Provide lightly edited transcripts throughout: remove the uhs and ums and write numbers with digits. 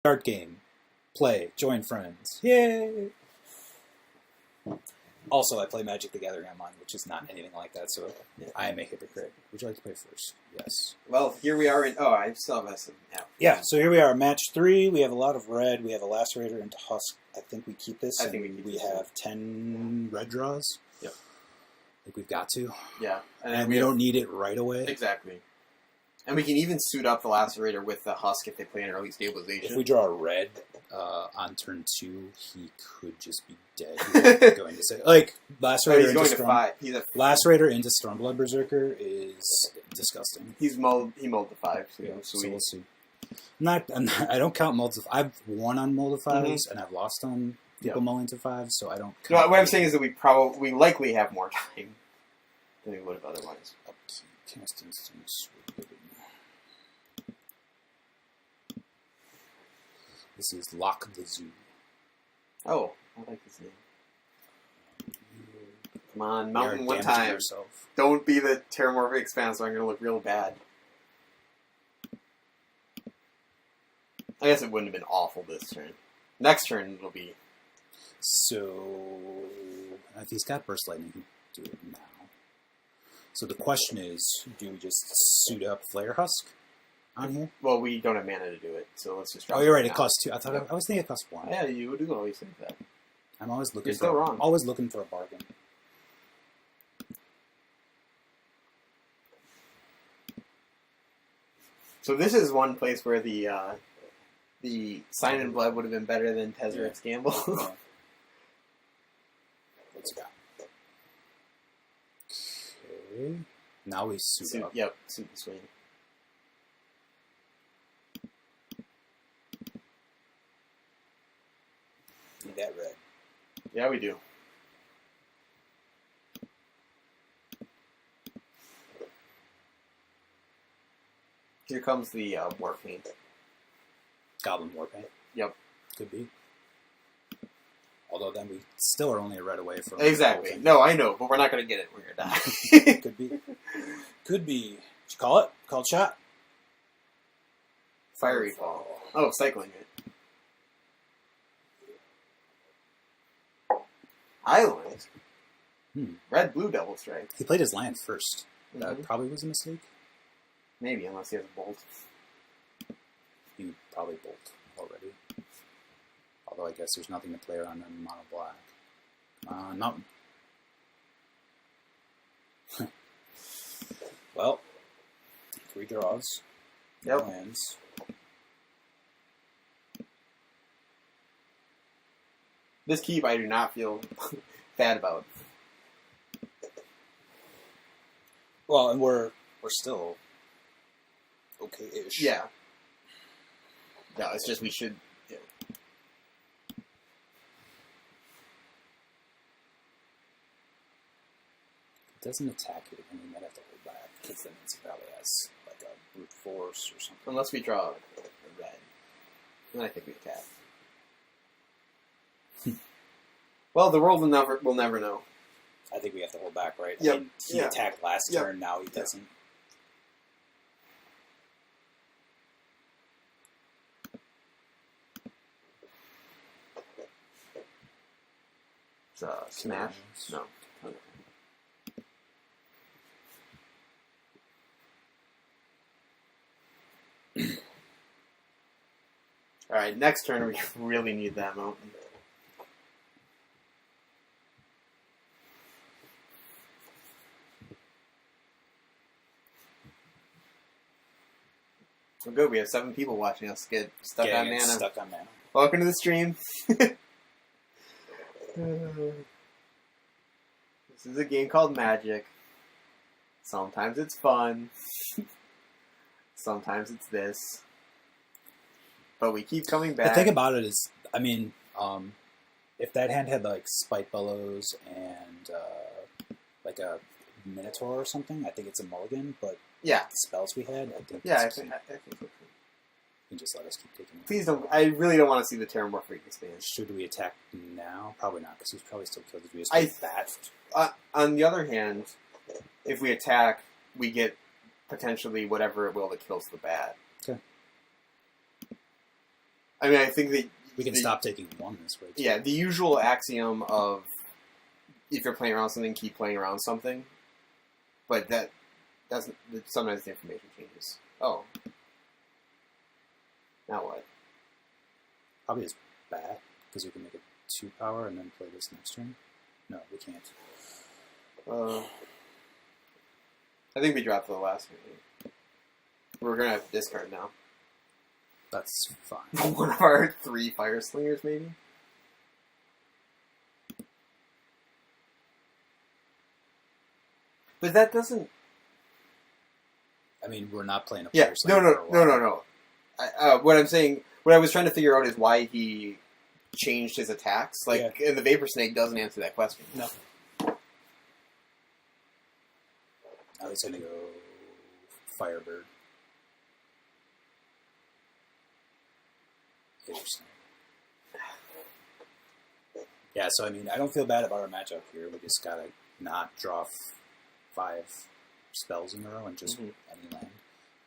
Start game. Play. Join friends. Yay! Also, I play Magic the Gathering online, which is not anything like that, so I am a hypocrite. Would you like to play first? Yes. Well, here we are in... Oh, I still have some now. Yeah, so here we are, match 3. We have a lot of red. We have a Lacerator into Husk. I think we keep this. I think we have 10 red draws. Yep. I think we've got to. Yeah. And we don't need it right away. Exactly. And we can even suit up the Lacerator with the Husk if they play an early stabilization. If we draw a red on turn 2, he could just be dead. He's going to say, like, Lacerator he's going to 5. Lacerator into Stormblood Berserker is disgusting. He mulled the 5, so, so we'll see. I don't count molds of... I've won on mold of 5s, and I've lost on people mulling to 5s, so I don't... No, what I'm saying is that we likely have more time than we would have otherwise. Upkeep, cast instance. This is Lock the Zoo. Oh, I like this name. Come on, Mountain one time. Yourself. Don't be the Terramorphic Expanse, or I'm going to look real bad. I guess it wouldn't have been awful this turn. Next turn, it'll be... So, if he's got Burst Lightning, he can do it now. So the question is, do we just suit up Flare Husk on here? Well, we don't have mana to do it, so let's just... Oh, you're right, it costs 2. I was thinking it costs 1. Yeah, you do always think that. I'm always looking You're still wrong. Always looking for a bargain. So this is one place where the Sign in Blood would have been better than Tezzeret's Gamble. What's it got? Okay. Now we suit up. Yep, suit the swing. Need that red. Yeah, we do. Here comes the Warpaint. Goblin Warpaint. Yep. Could be. Although then we still are only a red away from... Exactly. No, I know, but we're not going to get it. We're going to die. Could be. Could be. Did you call it? Called shot? Fiery Fall. Oh, cycling it. Island? Red-blue Double Strike. He played his land first. That probably was a mistake. Maybe, unless he has a bolt. He would probably bolt already. Although I guess there's nothing to play around in mono black. Mountain. Well, 3 draws. Yep. Lands. This keep I do not feel bad about. Well, and we're still okay-ish. Yeah. No, it's just we should... Yeah. It doesn't attack you, and we might have to hold back, because then it probably has like a brute force or something. Unless we draw a red. Then I think we attack. Well, the world will never know. I think we have to hold back, right? Yep. I mean, he attacked last turn, now he doesn't. It's smash? No. Okay. Alright, next turn we really need that mountain. We're good. We have 7 people watching us get stuck on mana. Stuck on mana. Welcome to the stream. This is a game called Magic. Sometimes it's fun. Sometimes it's this. But we keep coming back. The thing about it is, I mean, if that hand had like Spite Bellows and like a Minotaur or something, I think it's a mulligan, but yeah, the spells we had, I think I think so. You can just let us keep taking it. Please don't. I really don't want to see the Terramorphic expand. Should we attack now? Probably not, because he's probably still killed if we just get that. On the other hand, if we attack, we get potentially whatever it will that kills the bat. Okay. I mean, I think that We can stop taking one this way, too. Yeah, the usual axiom of if you're playing around something, keep playing around something. But that doesn't. Sometimes the information changes. Oh. Now what? Probably is bad, because we can make it 2 power and then play this next turn. No, we can't. I think we dropped the last one. We're gonna have to discard now. That's fine. One of our 3 fire slingers, maybe. But that doesn't. I mean, we're not playing a Yeah. player No. What I'm saying, what I was trying to figure out is why he changed his attacks. Like, and the Vapor Snake doesn't answer that question. No. I was going to go Firebird. Interesting. Yeah, so I mean, I don't feel bad about our matchup here. We just gotta not draw 5 spells in a row and just any land.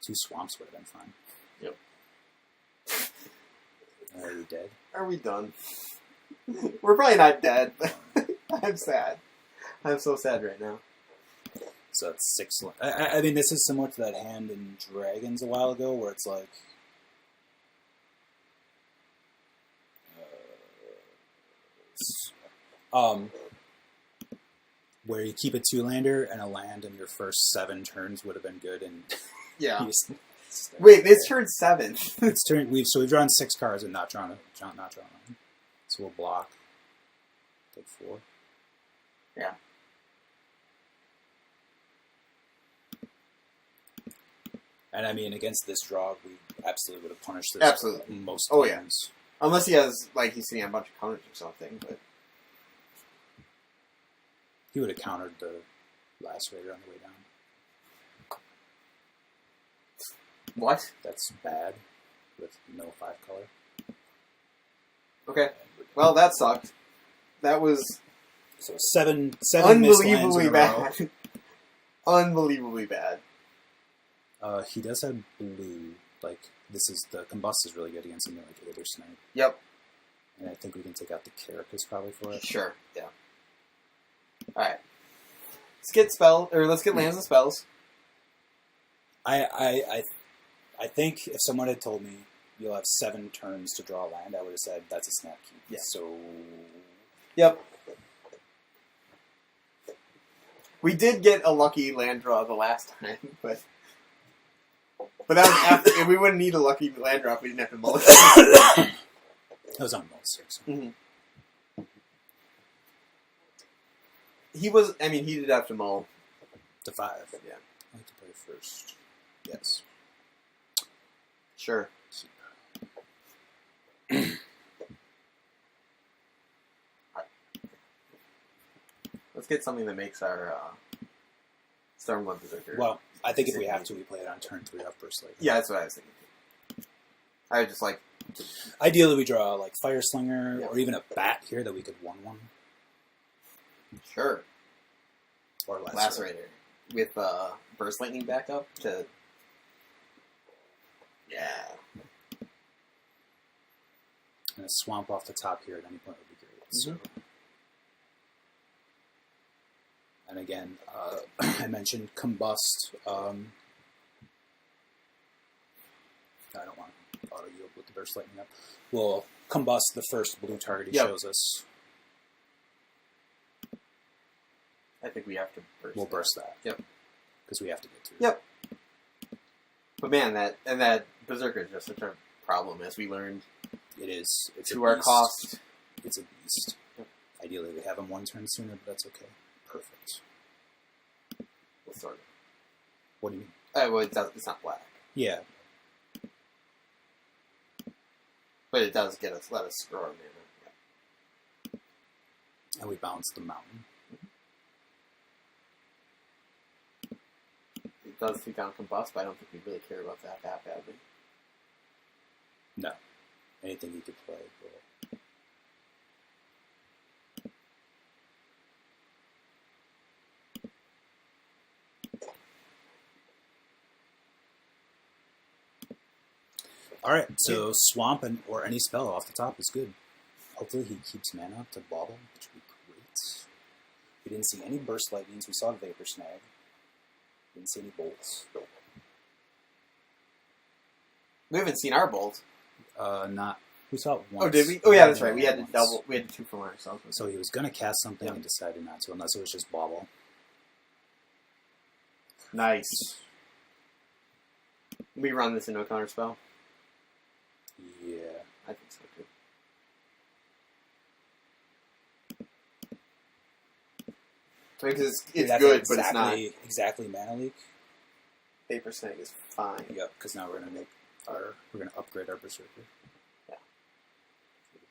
2 swamps would have been fine. Yep. Are we dead? Are we done? We're probably not dead, but I'm sad. I'm so sad right now. So it's 6. I mean, this is similar to that hand in Dragons a while ago, where it's like. Where you keep a 2-lander and a land in your first 7 turns would have been good, and Yeah. you just Wait, this turn's 7. it's turn. We've drawn 6 cards and not drawn a land. So we'll block. Take 4. Yeah. And I mean, against this draw, we absolutely would have punished this. Absolutely. Most Oh, yeah. times. Unless he has, like, he's sitting on a bunch of counters or something, but... He would have countered the Lacerator on the way down. What? That's bad with no 5 color. Okay. Well, that sucked. That was So seven missed lands unbelievably in a row. bad. Unbelievably bad. He does have blue. Like, this is the Combust is really good against something like Aether Snipe. Yep. And I think we can take out the Carapace probably for it. Sure. Yeah. Alright. Let's get lands and spells. I think if someone had told me you'll have 7 turns to draw land, I would have said that's a snap keep. Yeah. So Yep. We did get a lucky land draw the last time, but that was after. We wouldn't need a lucky land draw if we didn't have to mull it. that was on Mull 6. Mm-hmm. He was. I mean, he did have to mull. To 5. Yeah. I like to play first. Yes. Sure. Let's get something that makes our Stormblood Berserker. Well, I think if we have to, we play it on turn 3 off Burst Lightning. Yeah, that's what I was thinking. I would just like to... Ideally, we draw like Fire Slinger Yeah. or even a Bat here that we could 1/1. Sure. Or Lacerator. With Burst Lightning backup to... Yeah. And a Swamp off the top here at any point would be great. So. And again, I mentioned Combust. I don't want to auto yield with the Burst Lightning up. We'll Combust the first blue target he shows us. I think we have to burst. We'll burst that. Yep. Because we have to get to it. Yep. But man, that Berserker is just such a problem, as we learned. It is. It's to a our beast. cost. It's a beast. Yep. Ideally, we have him 1 turn sooner, but that's okay. Perfect. Well, sort of. What do you mean? Well, it's not black. Yeah. But it does let us grow our mana. Yeah. And we bounce the mountain. It does take down Combust, but I don't think we really care about that badly. No. Anything you could play. Will. Alright, so Swamp or any spell off the top is good. Hopefully he keeps mana up to Bauble, which would be great. We didn't see any Burst Lightnings. We saw Vapor Snag. Didn't see any Bolts. We haven't seen our bolt. Not. We saw it once. Oh, did we? Oh, yeah, that's right. We had to Once. double. We had to 2 for 1 ourselves. So he was going to cast something Yeah. and decided not to, unless it was just Bauble. Nice. We run this into a counter spell. Yeah. I think so too. Because it's That's good, but it's not. exactly Mana Leak. Paper Snake is fine. Yep, because now we're going to upgrade our Berserker. Yeah.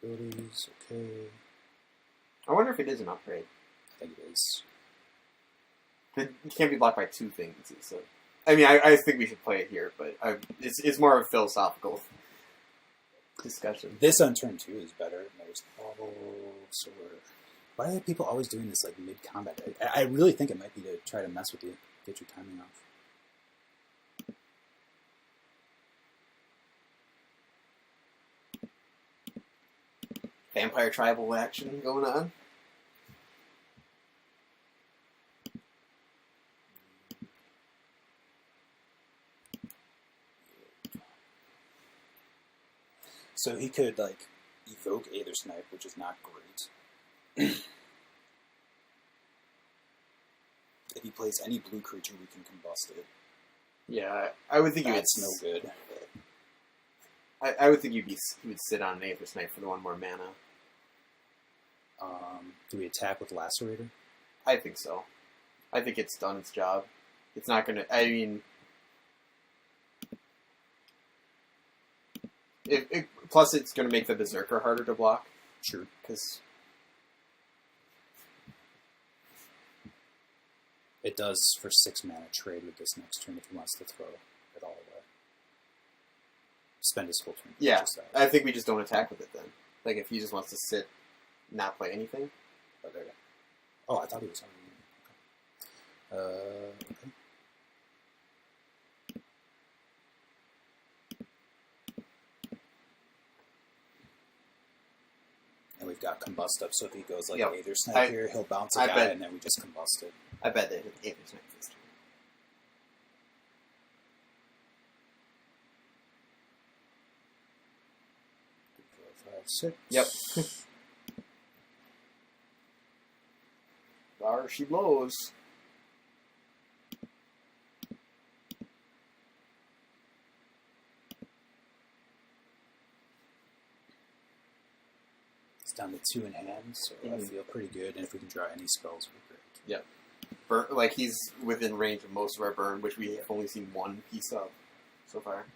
Abilities, okay. I wonder if it is an upgrade. I think it is. It can't be blocked by 2 things. So, I mean, I think we should play it here, but it's more of a philosophical discussion. This on turn 2 is better. There's Bauble, Sword. Why are people always doing this like mid-combat? I really think it might be to try to mess with you, get your timing off. Vampire tribal action going on. So he could like evoke Aether Snipe, which is not great. If he plays any blue creature, we can combust it. Yeah, I would think That's no good. I would think he would sit on an Aether Snipe for the 1 more mana. Do we attack with Lacerator? I think so. I think it's done its job. It's not gonna. I mean, plus it's gonna make the Berserker harder to block Sure. because It does for 6 mana trade with this next turn if he wants to throw it all away. Spend his whole turn. to yeah, purchase that. I think we just don't attack with it then. Like if he just wants to sit, not play anything. But there. Oh, I thought he was on. Okay. And we've got Combust up, so if he goes like Yep. Aether Snipe here, he'll bounce a I guy, bet- and then we just combust it. I bet that Aether Snipe this turn. 4, 5, 6. Yep. There she blows. It's down to 2 in hand, so I Mhm. feel pretty good. And if we can draw any spells, we're great. Like he's within range of most of our burn, which we have only seen 1 piece of so far.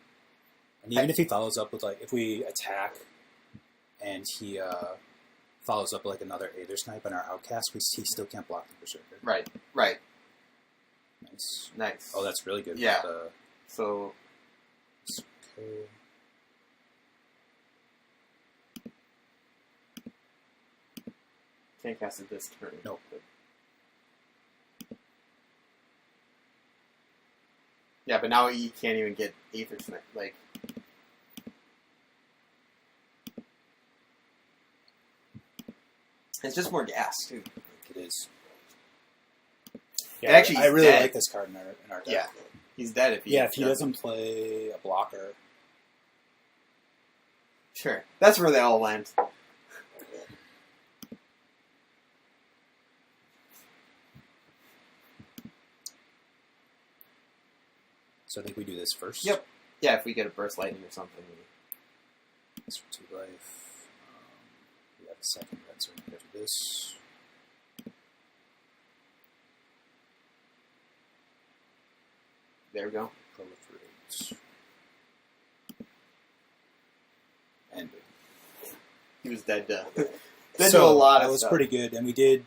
And even if he follows up with like, if we attack and he follows up with like another Aether Snipe on our Outcast, he still can't block the Berserker. Right. Right. Nice. Nice. Oh, that's really good. Yeah. With So okay. can't cast it this turn. Nope. But... Yeah, but now he can't even get Aether Snipe. Like, it's just more gas too. It is. Yeah, actually, I he's really dead. like this card in our deck. Yeah. He's dead if he. Yeah, if he doesn't play a blocker. Sure, that's where they all went. So I think we do this first. Yep. Yeah, if we get a burst lightning or something. This for 2 life. We have a second red, so we can do this. There we go. Proliferate. And He was dead to. Dead so to a lot that of was stuff. pretty good. And we did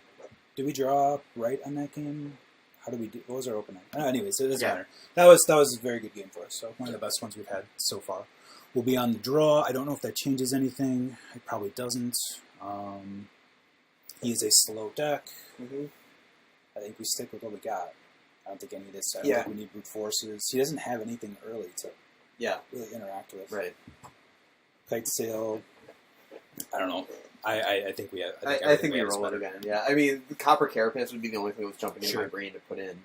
we draw right on that game? How did we do? What was our opening? Anyways, it doesn't Yeah. matter. That was a very good game for us. So one of the best ones we've had so far. We'll be on the draw. I don't know if that changes anything. It probably doesn't. He is a slow deck. Mm-hmm. I think we stick with what we got. I don't think any of this. I Yeah. don't think we need brute forces. He doesn't have anything early to really interact with. Right. Kite Sail. I don't know. I think we have. I think we have roll it better. again. Yeah. I mean, the Copper Carapace would be the only thing that was jumping in Sure. my brain to put in,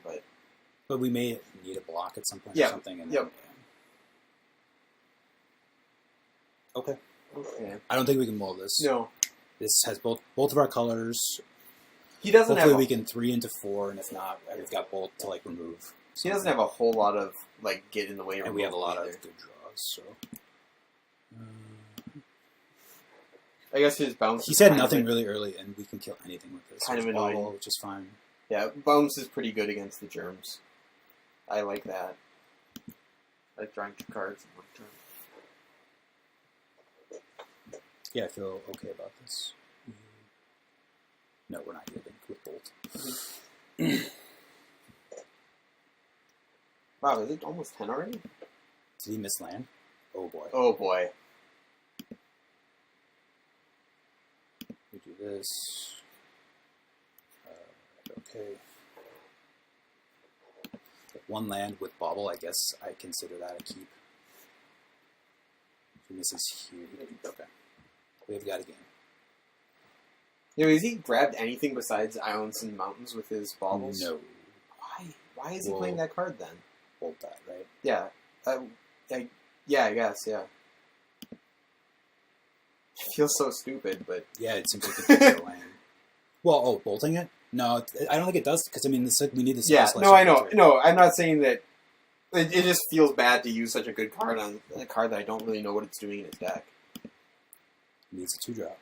But we may need a block at some point Yeah. or something. And Yep. then, okay. okay. I don't think we can mold this. No, This has both of our colors. he doesn't Hopefully have. we can 3 into 4, and if not, we've got both to like remove. He doesn't have a whole lot of like get in the way. And we have a lot either. of good draws. So I guess his bounce. he is said kind of nothing like- really early, and we can kill anything with this. Kind of There's annoying. Bobble, which is fine. Yeah, bounce is pretty good against the germs. I like that. I like drawing 2 cards in one turn. Yeah, I feel okay about this. No, we're not yielding with Bolt. Wow, is it almost 10 already? Did he miss land? Oh boy. Oh boy. We do this. Okay. One land with Bobble, I guess I consider that a keep. If he misses here, okay. We've got a game. You know, has he grabbed anything besides islands and mountains with his baubles? No. Why? Why is he Well- playing that card then? Bolt that, right? Yeah. Yeah, I guess, yeah. It feels so stupid, but... Yeah, it seems like it takes the land. Well, bolting it? No, I don't think it does, because, I mean, we need the Yeah, Sickle no, I Slicer know. filter. No, I'm not saying that... It just feels bad to use such a good card on a card that I don't really know what it's doing in its deck. Needs a 2-drop.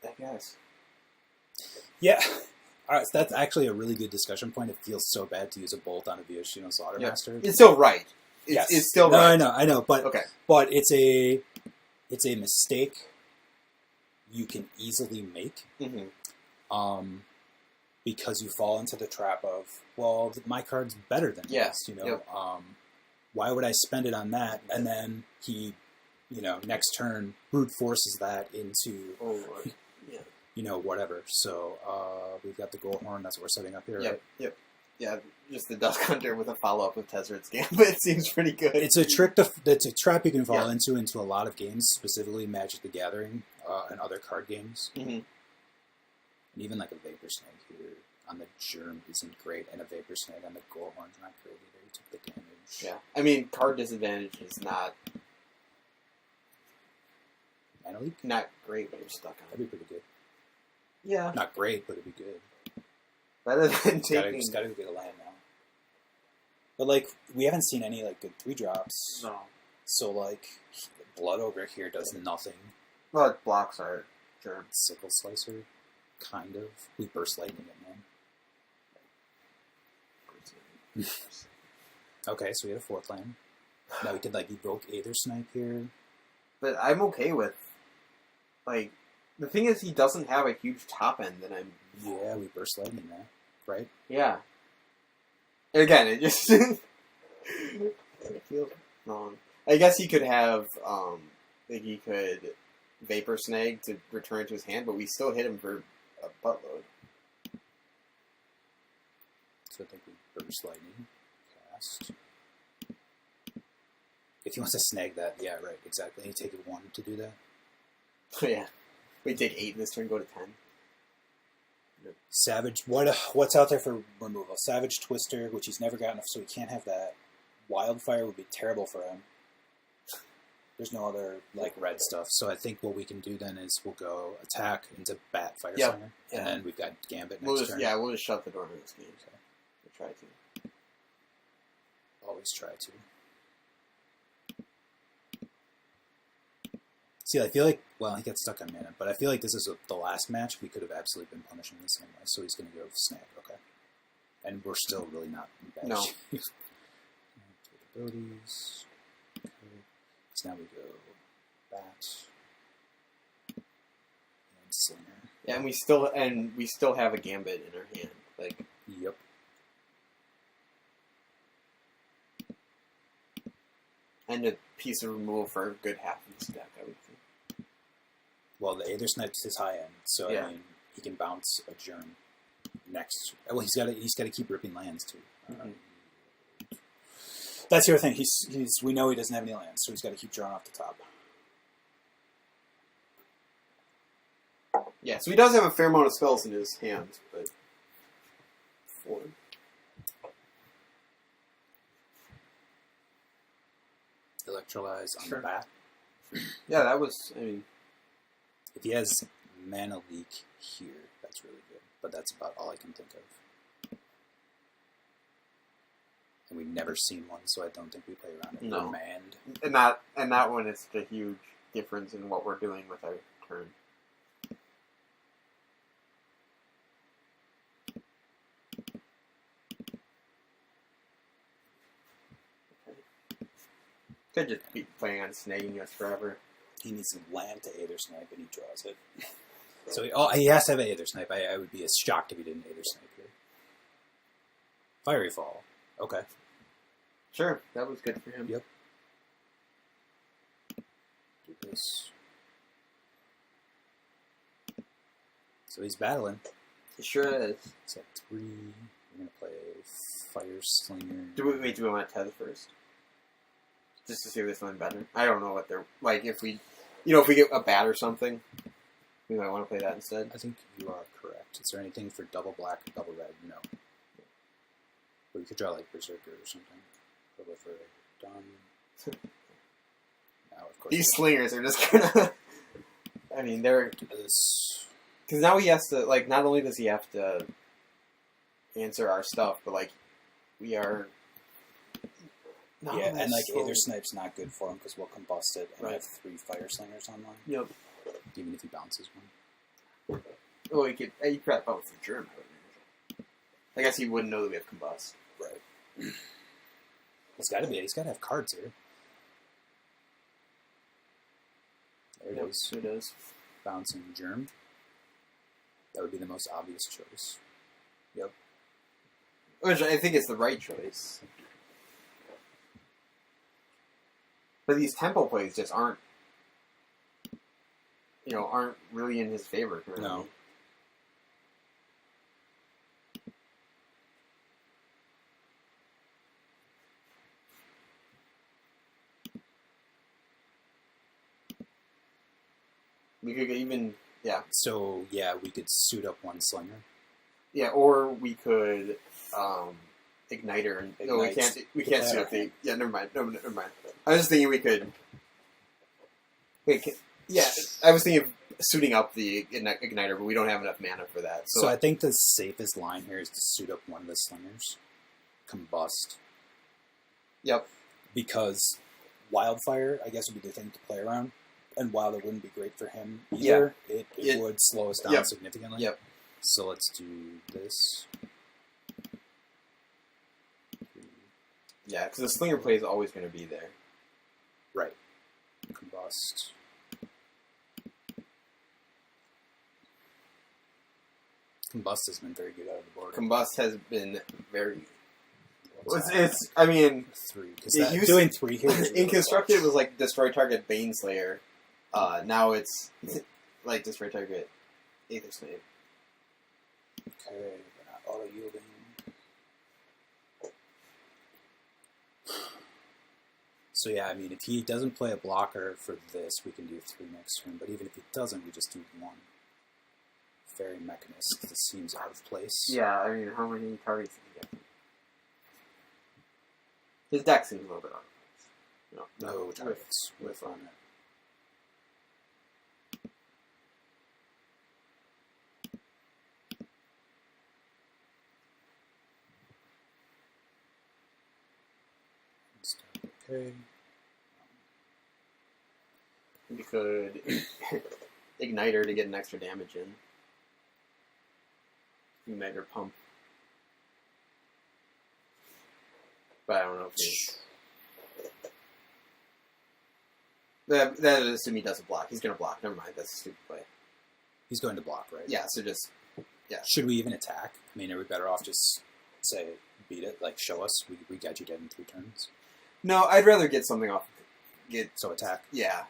I guess. Yeah. All right, so that's actually a really good discussion point. It feels so bad to use a bolt on a Viashino Slaughtermaster. It's still right. Yes. It's still no, right. I know, but Okay. but it's a mistake you can easily make, Mm-hmm. because you fall into the trap of, well, my card's better than Yeah. this, you know. Yep. Why would I spend it on that? And then he, next turn brute forces that into, Oh, Lord. Yeah. Whatever. So we've got the Goldhorn. That's what we're setting up here. Yep. Right? Yep. Yeah, just the Dusk Hunter with a follow-up with Tezzeret's Gambit seems pretty good. It's a trick. It's a trap you can fall Yeah. into a lot of games, specifically Magic the Gathering and other card games. Mm-hmm. And even like a Vapor Snake here on the Germ isn't great, and a Vapor Snake on the Goldhorn's not great either. You took the damage. Yeah. I mean, card disadvantage is not Mana Leak? great when you're stuck on That'd it. be pretty good. Yeah. Not great, but it'd be good. Better than Just gotta, taking... just gotta get a land now. But like, we haven't seen any like good 3-drops. No. So like, Blood Ogre here does nothing. Well, it blocks our germ. Sickle Slicer, kind of. We Burst Lightning it, man. Okay, so we had a 4th land. Now we could like evoke Aether Snipe here. But I'm okay with, like, the thing is he doesn't have a huge top end that I'm... Yeah, we Burst Lightning that, right? Yeah. Again, it just... it feels wrong. I guess he could have, like he could Vapor Snag to return to his hand, but we still hit him for a buttload. So I think we Burst Lightning. Cast. If he wants to snag that, yeah, right, exactly. You take a 1 to do that. Yeah. We take 8 this turn, go to 10. Savage, what's out there for removal? Savage Twister, which he's never gotten, so he can't have that. Wildfire would be terrible for him. There's no other like red stuff, so I think what we can do then is we'll go attack into Bat Fire Yep. Slinger, Yeah. and then we've got Gambit We'll next just, turn. we'll just shut the door to this game. Okay. We'll try to. Always try to. See, I feel like, well, he got stuck on mana, but I feel like this is the last match. We could have absolutely been punishing the same way, so he's going to go snag, okay. And we're still really not in bad No. shape. Abilities. Okay. So now we go Bat. And Slinger. Yeah, and we still have a Gambit in our hand. Like, Yep. and a piece of removal for a good half of this deck, I would think. Well, the Aether Snipe's his high end, so Yeah. I mean, he can bounce a Germ next. Well, he's got to keep ripping lands too. Mhm. That's the other thing. We know he doesn't have any lands, so he's got to keep drawing off the top. Yeah, so he does have a fair amount of spells in his hands, but 4. Electrolyze on Sure. the bat. Yeah, that was. I mean, If he has mana leak here, that's really good. But that's about all I can think of. And we've never seen one, so I don't think we play around it. No. We're manned. and that one is such a huge difference in what we're doing with our turn. Could just be playing on snagging us forever. He needs some land to Aether Snipe, and he draws it. So he has to have an Aether Snipe. I would be as shocked if he didn't Aether Snipe here. Fiery Fall. Okay. Sure, that was good for him. Yep. Do this. So he's battling. He sure is. He's at 3. We're going to play Fire Slinger. Do we want to Tether first? Just to see if there's something better. I don't know what they're like. If we get a bat or something, we might want to play that instead. I think you are correct. Is there anything for double black, double red? No. But we could draw like Berserker or something. Proliferate. Done. Now, of course. These slingers are just gonna. I mean, they're This. because now he has to like. Not only does he have to answer our stuff, but like we are. No, Yeah, and that's like so- Aether Snipe's not good for him because we'll combust it and Right. have 3 Fire Slingers online. Yep. Even if he bounces one. Well, he could probably bounce the Germ. I guess he wouldn't know that we have combust. Right. He's got to be. He's got to have cards here. There it is. It is. Bouncing Germ. That would be the most obvious choice. Yep. Which I think is the right choice. But these tempo plays just aren't really in his favor currently. No. We could even, yeah. So, yeah, we could suit up one Slinger. Yeah, or we could, Igniter. And, no, we Ignite. can't, suit up the, yeah, never mind. I was just thinking we could, I was thinking of suiting up the Igniter, but we don't have enough mana for that. So I think the safest line here is to suit up one of the Slingers. Combust. Yep. Because Wildfire, I guess, would be the thing to play around. And while it wouldn't be great for him either, it would slow us down Yep. significantly. Yep. So let's do this. Yeah, because the Slinger play is always going to be there. Right. Combust. Combust has been very good out of the board. Combust has been very. What's It's I mean, 3. Because it used- doing 3 here is really in Constructed it clutch. was like destroy target Baneslayer. Now it's like destroy target Aether Snake. Okay, we're not auto-yielding. So yeah, I mean, if he doesn't play a blocker for this, we can do 3 next turn. But even if he doesn't, we just do 1. Fairy Mechanist. This seems out of place. Yeah, I mean, how many targets did he get? His deck seems a little bit out of place. No targets with on it. Okay. We could Igniter to get an extra damage in. Mega Pump. But I don't know if he... That would assume he doesn't block. He's going to block. Never mind. That's a stupid play. He's going to block, right? Yeah, so just... Yeah. Should we even attack? I mean, are we better off just say, beat it? Like, show us. We got you dead in 3 turns. No, I'd rather get something off. So attack. Yeah.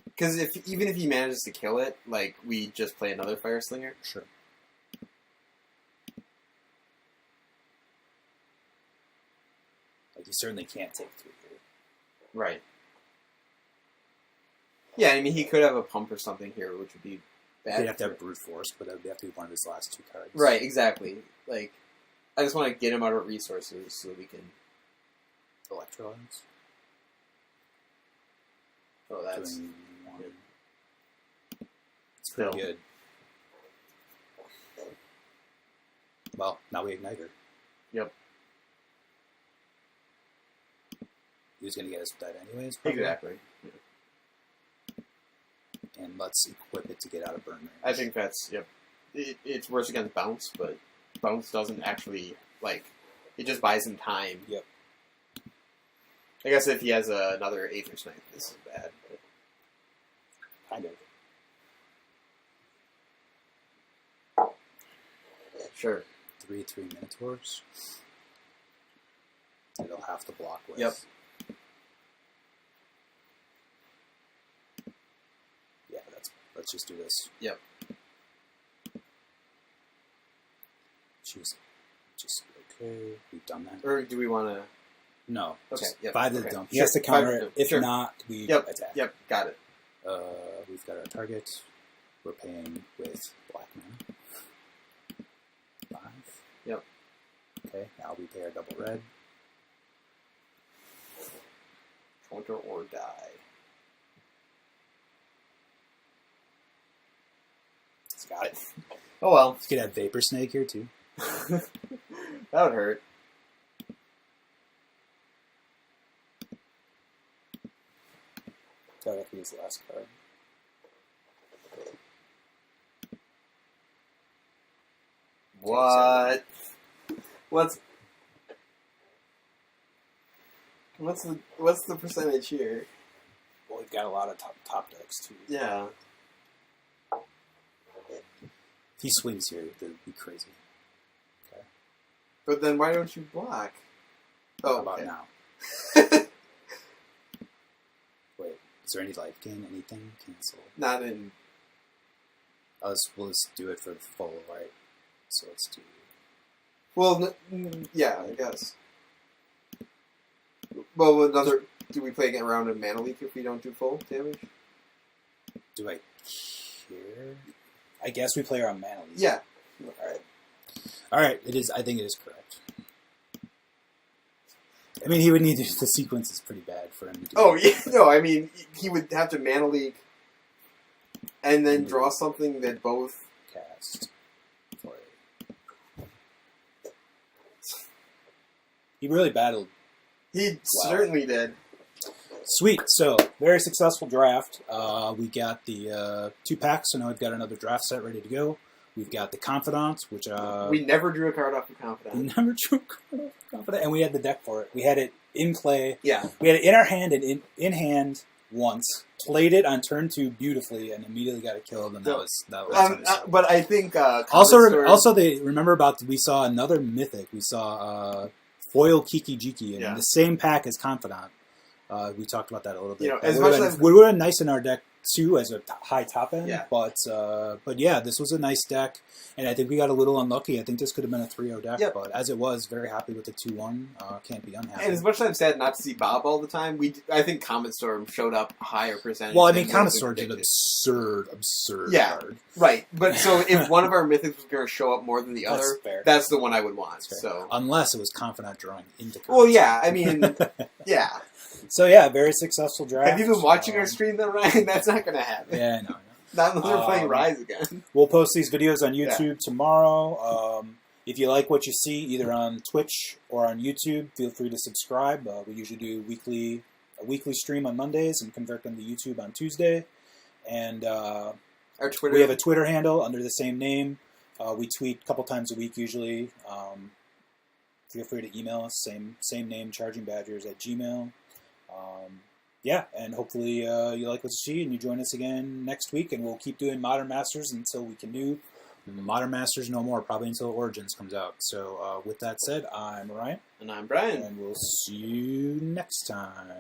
Because even if he manages to kill it, like, we just play another Fire Slinger. Sure. Like, you certainly can't take 3 here. Right. Yeah, I mean, he could have a pump or something here, which would be bad. He'd have to have brute force, but that would have to be one of his last 2 cards. Right, exactly. Like, I just want to get him out of resources so we can... Electrolytes. Oh, that's... Doing 1. It's pretty Still. good. Well, now we ignite her. Yep. He was going to get us with that anyways. Probably. Exactly. And let's equip it to get out of burn range. I think that's, yep. It's worse against bounce, but bounce doesn't actually, like, it just buys him time. Yep. I guess if he has another Aether Snipe, this is bad. But... Kind of. Sure. 3/3 Minotaurs. It'll have to block with. Yep. Yeah, let's just do this. Yep. She's just okay. We've done that. Or do we want to... No. Okay, Just yep, 5 to okay. the dump. He Sure, has to 5 counter to it. dump. If Sure. not, we Yep, attack. yep, got it. We've got our target. We're paying with black mana. 5. Yep. Okay, now we pay our double red. Counter or die. It's got it. Oh well. You could have Vapor Snake here too. That would hurt. That would be his last card. What? What's the percentage here? Well, we've got a lot of top decks too. Yeah. If he swings here, that would be crazy. Okay. But then why don't you block? Oh, How about okay. now? Wait, is there any life gain? Anything? Cancel. Not in. We'll just do it for the full, right? So let's do. Well, yeah, I guess. Well, another. Do we play a round of Mana Leak if we don't do full damage? Do I care? I guess we play our mana. Leak. Yeah. All right. It is. I think it is correct. I mean, he would need to. The sequence is pretty bad for him to do. Oh yeah. No, I mean he would have to Mana Leak, and then draw something that both. Cast. He really battled. He certainly did. Sweet. So, very successful draft. We got the 2 packs, so now we've got another draft set ready to go. We've got the Confidant, which... we never drew a card off the Confidant. We never drew a card off the Confidant, and we had the deck for it. We had it in play. Yeah. We had it in our hand and in hand once. Played it on turn 2 beautifully, and immediately got it killed, and that was but I think... also, they remember about... We saw another Mythic. We saw Foil Kiki Jiki in the same pack as Confidant. We talked about that a little bit. As we much would as have been nice in our deck too, as a high top end. Yeah. But yeah, this was a nice deck, and I think we got a little unlucky. I think this could have been a 3-0 deck, but as it was, very happy with the 2-1. Can't be unhappy. And as much as I'm sad not to see Bob all the time, I think Comet Storm showed up higher percentage. Well, I mean, Comet Storm did an absurd card. Right. But so if one of our mythics was going to show up more than the other, that's the one I would want. So unless it was Confidant drawing into Comet. Well, yeah, I mean, yeah. So yeah, very successful draft. Have you been watching our stream though, Ryan? That's not going to happen. Yeah, no. Not unless we're playing Rise again. We'll post these videos on YouTube tomorrow. If you like what you see, either on Twitch or on YouTube, feel free to subscribe. We usually do a weekly stream on Mondays and convert them to YouTube on Tuesday. And our Twitter. We have a Twitter handle under the same name. We tweet a couple times a week usually. Feel free to email us, same name, chargingbadgers@gmail.com. Yeah, and hopefully you like what you see and you join us again next week, and we'll keep doing Modern Masters until we can do Modern Masters no more, probably until Origins comes out. So with that said, I'm Ryan. And I'm Brian. And we'll see you next time.